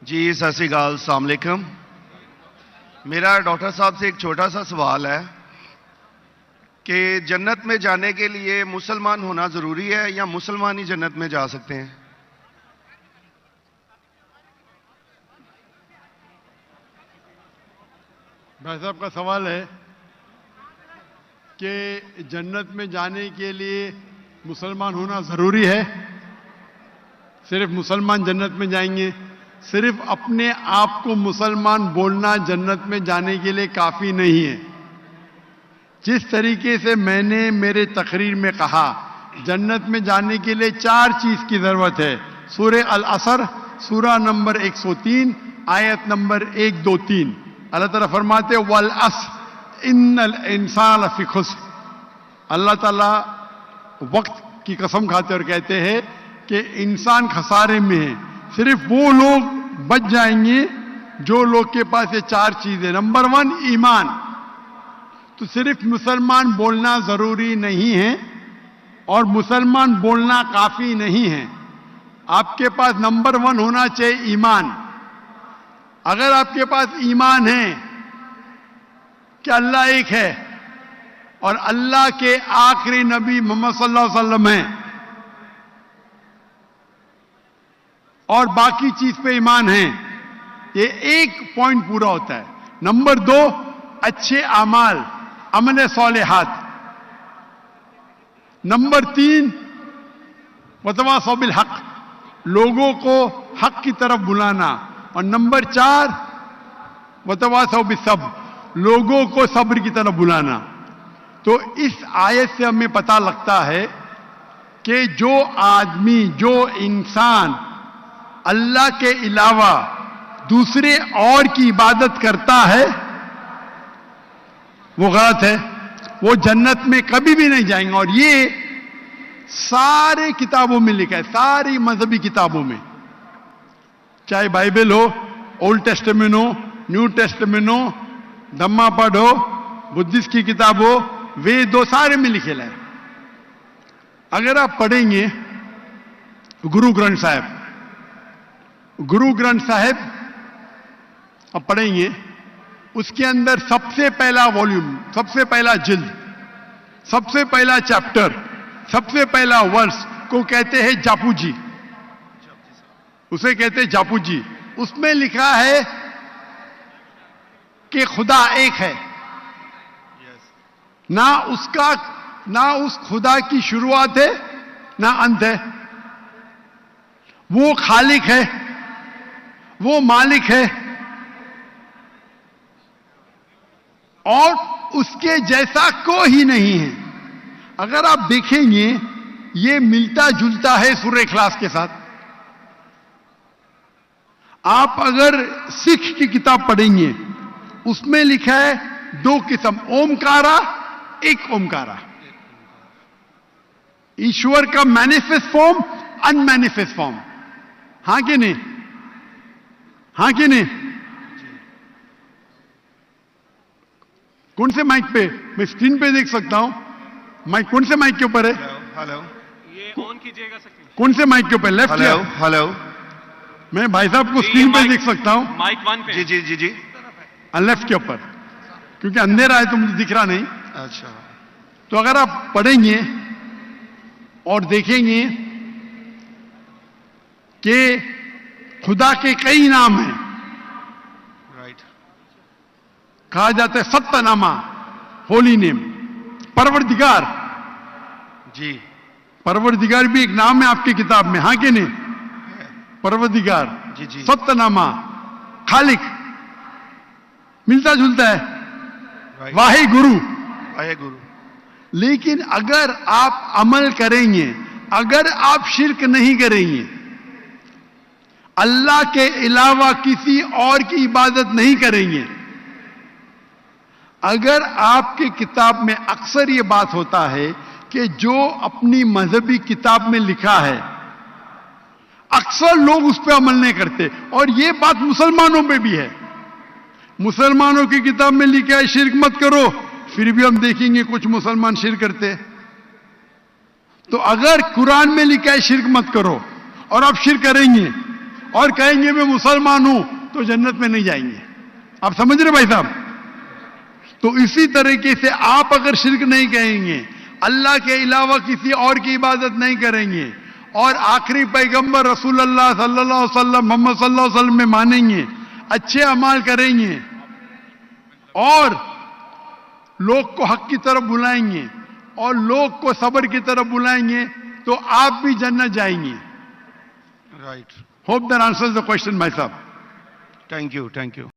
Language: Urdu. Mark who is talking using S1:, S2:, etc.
S1: جی ست سری اکال، السلام علیکم۔ میرا ڈاکٹر صاحب سے ایک چھوٹا سا سوال ہے کہ جنت میں جانے کے لیے مسلمان ہونا ضروری ہے یا مسلمان ہی جنت میں جا سکتے ہیں؟
S2: بھائی صاحب کا سوال ہے کہ جنت میں جانے کے لیے مسلمان ہونا ضروری ہے؟ صرف مسلمان جنت میں جائیں گے؟ صرف اپنے آپ کو مسلمان بولنا جنت میں جانے کے لیے کافی نہیں ہے۔ جس طریقے سے میں نے میرے تقریر میں کہا، جنت میں جانے کے لیے 4 چیز کی ضرورت ہے۔ سورہ العصر، سورہ نمبر 103، آیت نمبر 1، 2، 3۔ اللہ تعالیٰ فرماتے والعصر ان الانسان لفی خسر۔ اللہ تعالیٰ وقت کی قسم کھاتے اور کہتے ہیں کہ انسان خسارے میں ہے۔ صرف وہ لوگ بچ جائیں گے جو لوگ کے پاس یہ 4 چیزیں۔ نمبر 1 ایمان۔ تو صرف مسلمان بولنا ضروری نہیں ہے اور مسلمان بولنا کافی نہیں ہے۔ آپ کے پاس نمبر 1 ہونا چاہیے ایمان۔ اگر آپ کے پاس ایمان ہے کہ اللہ ایک ہے اور اللہ کے آخری نبی محمد صلی اللہ علیہ وسلم ہیں اور باقی چیز پہ ایمان ہے، یہ ایک پوائنٹ پورا ہوتا ہے۔ نمبر 2 اچھے اعمال، عمل صالحات۔ نمبر 3 وتواصوا بالحق، لوگوں کو حق کی طرف بلانا۔ اور نمبر 4 وتواصوا بالصبر، لوگوں کو صبر کی طرف بلانا۔ تو اس آیت سے ہمیں پتہ لگتا ہے کہ جو آدمی، جو انسان اللہ کے علاوہ دوسرے اور کی عبادت کرتا ہے وہ غلط ہے، وہ جنت میں کبھی بھی نہیں جائیں گے۔ اور یہ سارے کتابوں میں لکھا ہے، ساری مذہبی کتابوں میں، چاہے بائبل ہو، اولڈ ٹیسٹمنٹ ہو، نیو ٹیسٹمنٹ ہو، دھما پڑھ ہو، بدھسٹ کی کتاب ہو، وید ہو، سارے میں لکھے ہے۔ اگر آپ پڑھیں گے گرو گرنتھ صاحب، گرو گرنتھ صاحب آپ پڑھیں گے، اس کے اندر سب سے پہلا والیوم، سب سے پہلا جلد، سب سے پہلا چیپٹر، سب سے پہلا ورس کو کہتے ہیں جاپو جی، اسے کہتے ہیں جاپو جی۔ اس میں لکھا ہے کہ خدا ایک ہے، نہ اس خدا کی شروعات ہے نہ انت ہے۔ وہ خالق ہے، وہ مالک ہے، اور اس کے جیسا کوئی نہیں ہے۔ اگر آپ دیکھیں گے یہ ملتا جلتا ہے سورہ اخلاص کے ساتھ۔ آپ اگر سکھ کی کتاب پڑھیں گے اس میں لکھا ہے 2 قسم، اومکارا، ایک اومکارا، ایشور کا مینیفیسٹ فارم، ان مینیفیسٹ فارم۔ ہاں کہ نہیں؟ ہاں کہ نہیں؟ کون سے مائک پہ؟ میں اسکرین پہ دیکھ سکتا ہوں مائک، کون سے مائک کے اوپر ہے؟
S1: ہلو،
S3: یہ آن کیجئے گا سکتے ہیں؟
S2: کون سے مائک کے اوپر؟ لیفٹ یا؟
S1: ہلو،
S2: میں بھائی صاحب کو اسکرین پہ دیکھ سکتا ہوں،
S3: مائک 1 پہ۔
S1: جی جی جی جی،
S2: لیفٹ کے اوپر، کیونکہ اندھیرا ہے تو مجھے دکھ رہا نہیں۔
S1: اچھا،
S2: تو اگر آپ پڑھیں گے اور دیکھیں گے کہ خدا کے کئی نام ہیں،
S1: رائٹ،
S2: کہا جاتا ہے ست نامہ، ہولی نیم، پروردگار۔
S1: جی
S2: پروردگار بھی ایک نام ہے آپ کی کتاب میں، ہاں کہ نہیں؟ پروردگار،
S1: جی جی،
S2: ست نامہ، خالق، ملتا جلتا ہے،
S1: رائٹ،
S2: واحد گرو۔
S1: واحد گرو۔
S2: لیکن اگر آپ عمل کریں گے، اگر آپ شرک نہیں کریں گے، اللہ کے علاوہ کسی اور کی عبادت نہیں کریں گے، اگر آپ کی کتاب میں اکثر یہ بات ہوتا ہے کہ جو اپنی مذہبی کتاب میں لکھا ہے اکثر لوگ اس پہ عمل نہیں کرتے، اور یہ بات مسلمانوں پہ بھی ہے۔ مسلمانوں کی کتاب میں لکھا ہے شرک مت کرو، پھر بھی ہم دیکھیں گے کچھ مسلمان شرک کرتے۔ تو اگر قرآن میں لکھا ہے شرک مت کرو اور آپ شرک کریں گے، اور کہیں گے میں مسلمان ہوں تو جنت میں نہیں جائیں گے. آپ سمجھ رہے بھائی صاحب؟ تو اسی طریقے سے آپ اگر شرک نہیں کہیں گے, اللہ کے علاوہ کسی اور کی عبادت نہیں کریں گے, اور آخری پیغمبر رسول اللہ صلی اللہ علیہ وسلم محمد صلی اللہ علیہ وسلم میں مانیں گے, اچھے اعمال کریں گے, اور لوگ کو حق کی طرف بلائیں گے, اور لوگ کو صبر کی طرف بلائیں گے, تو آپ بھی جنت جائیں گے.
S1: Right.
S2: Hope that answers the question, my sir.
S1: Thank you. Thank you.